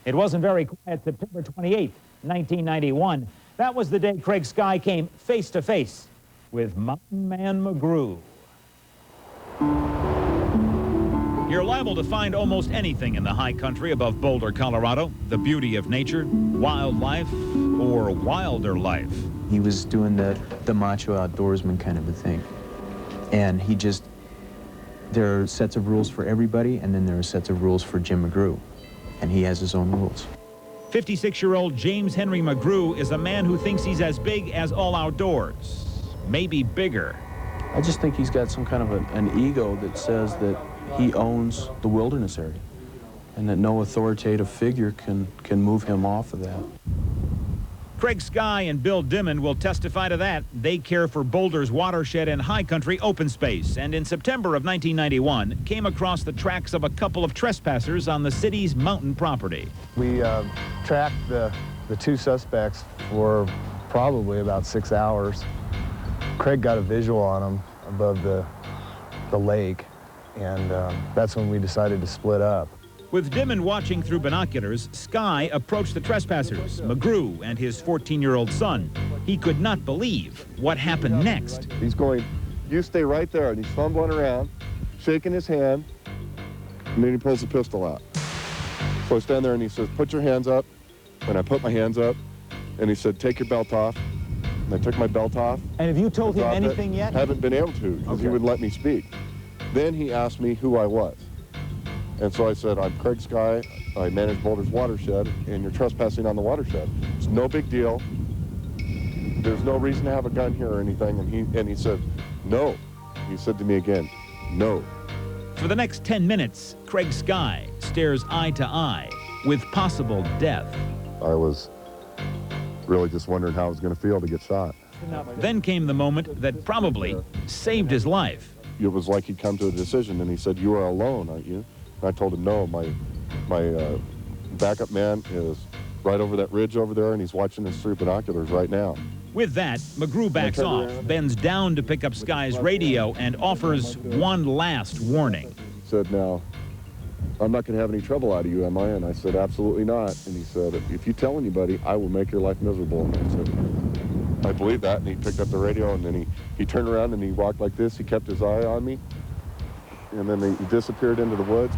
It wasn't very quiet September 28th, 1991. That was the day Craig Skye came face to face with Mountain Man McGrew. You're liable to find almost anything in the high country above Boulder, Colorado. The beauty of nature, wildlife, or wilder life. He was doing the macho outdoorsman kind of a thing. And he just, there are sets of rules for everybody, and then there are sets of rules for Jim McGrew. And he has his own rules. 56-year-old James Henry McGrew is a man who thinks he's as big as all outdoors. Maybe bigger. I just think he's got some kind of an ego that says that he owns the wilderness area and that no authoritative figure can move him off of that. Craig Skye and Bill Dimon will testify to that. They care for Boulder's watershed and high country open space, and in September of 1991 came across the tracks of a couple of trespassers on the city's mountain property. We tracked the two suspects for probably about 6 hours. Craig got a visual on them above the lake, and that's when we decided to split up. With Dimon watching through binoculars, Skye approached the trespassers, McGrew and his 14-year-old son. He could not believe what happened next. He's going, you stay right there, and he's fumbling around, shaking his hand, and then he pulls the pistol out. So I stand there and he says, put your hands up, and I put my hands up, and he said, take your belt off. And I took my belt off. And have you told him anything yet? Haven't been able to, because he wouldn't let me speak. Then he asked me who I was. And so I said, I'm Craig Skye, I manage Boulder's watershed, and you're trespassing on the watershed. It's no big deal. There's no reason to have a gun here or anything. And he said, no. He said to me again, no. For the next 10 minutes, Craig Skye stares eye to eye with possible death. I was really just wondering how I was going to feel to get shot. Then came the moment that probably saved his life. It was like he'd come to a decision, and he said, you are alone, aren't you? And I told him, no, my backup man is right over that ridge over there, and he's watching us through binoculars right now. With that, McGrew backs off, bends down to pick up Skye's radio, and offers one last warning. He said, now, I'm not going to have any trouble out of you, am I? And I said, absolutely not. And he said, if you tell anybody, I will make your life miserable. And I said, I believe that. And he picked up the radio, and then he turned around and he walked like this. He kept his eye on me. And then he disappeared into the woods.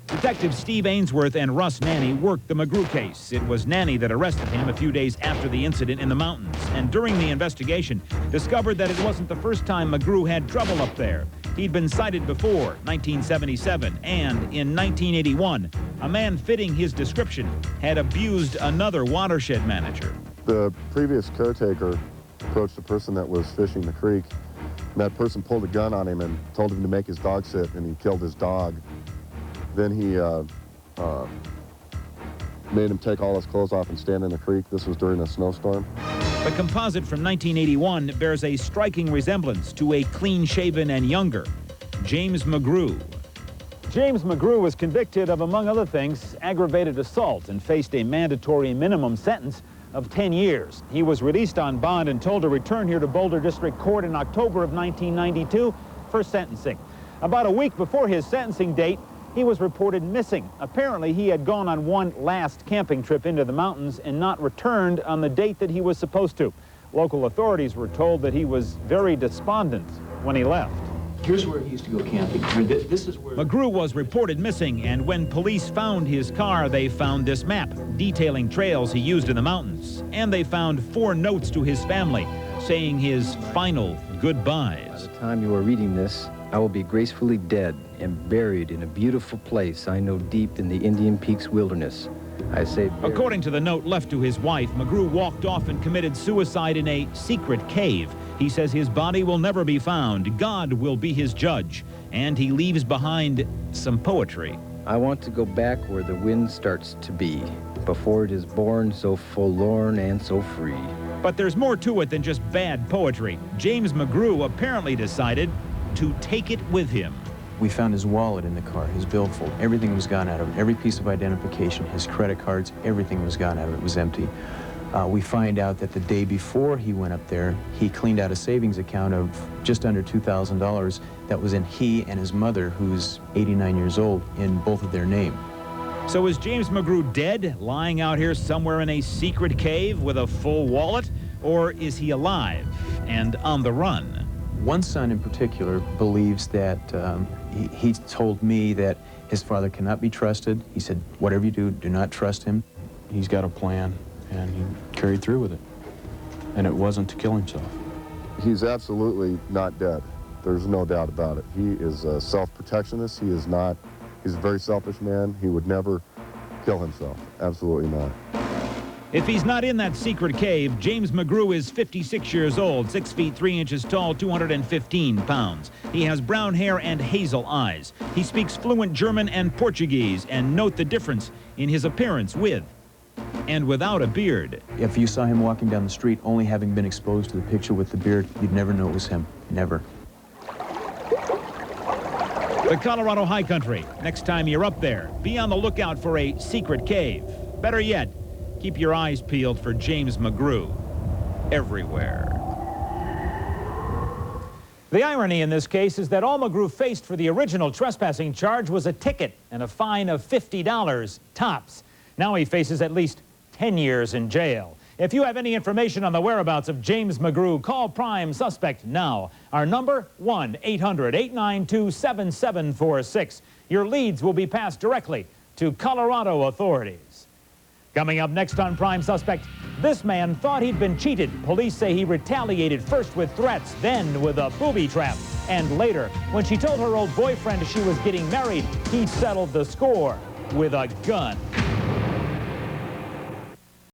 Detectives Steve Ainsworth and Russ Nanny worked the McGrew case. It was Nanny that arrested him a few days after the incident in the mountains, and during the investigation, discovered that it wasn't the first time McGrew had trouble up there. He'd been cited before, 1977, and in 1981, a man fitting his description had abused another watershed manager. The previous caretaker approached the person that was fishing the creek, and that person pulled a gun on him and told him to make his dog sit, and he killed his dog. Then he made him take all his clothes off and stand in the creek. This was during a snowstorm. The composite from 1981 bears a striking resemblance to a clean-shaven and younger James McGrew. James McGrew was convicted of, among other things, aggravated assault and faced a mandatory minimum sentence of 10 years. He was released on bond and told to return here to Boulder District Court in October of 1992 for sentencing. About a week before his sentencing date, he was reported missing. Apparently, he had gone on one last camping trip into the mountains and not returned on the date that he was supposed to. Local authorities were told that he was very despondent when he left. Here's where he used to go camping. This is where McGrew was reported missing, and when police found his car, they found this map detailing trails he used in the mountains. And they found 4 notes to his family saying his final goodbyes. By the time you are reading this, I will be gracefully dead and buried in a beautiful place I know deep in the Indian Peaks wilderness. I say buried. According to the note left to his wife, McGrew walked off and committed suicide in a secret cave. He says his body will never be found. God will be his judge. And he leaves behind some poetry. I want to go back where the wind starts to be, before it is born so forlorn and so free. But there's more to it than just bad poetry. James McGrew apparently decided to take it with him. we found his wallet in the car, his billfold. Everything was gone out of it. Every piece of identification, his credit cards, everything was gone out of it. It was empty. We find out that the day before he went up there, he cleaned out a savings account of just under $2,000 that was in he and his mother, who's 89 years old, in both of their name. So is James McGrew dead, lying out here somewhere in a secret cave with a full wallet? Or is he alive and on the run? One son in particular believes that he told me that his father cannot be trusted. He said, whatever you do not trust him. He's got a plan, and he carried through with it. And it wasn't to kill himself. He's absolutely not dead. There's no doubt about it. He is a self-protectionist. He is not, he's a very selfish man. He would never kill himself. Absolutely not. If he's not in that secret cave, James McGrew is 56 years old, 6 feet 3 inches tall, 215 pounds. He has brown hair and hazel eyes. He speaks fluent German and Portuguese, and note the difference in his appearance with and without a beard. If you saw him walking down the street only having been exposed to the picture with the beard, you'd never know it was him. Never. The Colorado High Country. Next time you're up there, be on the lookout for a secret cave. Better yet, keep your eyes peeled for James McGrew everywhere. The irony in this case is that all McGrew faced for the original trespassing charge was a ticket and a fine of $50 tops. Now he faces at least 10 years in jail. If you have any information on the whereabouts of James McGrew, call Prime Suspect now. Our number, 1-800-892-7746. Your leads will be passed directly to Colorado authorities. Coming up next on Prime Suspect, this man thought he'd been cheated. Police say he retaliated first with threats, then with a booby trap. And later, when she told her old boyfriend she was getting married, he settled the score with a gun.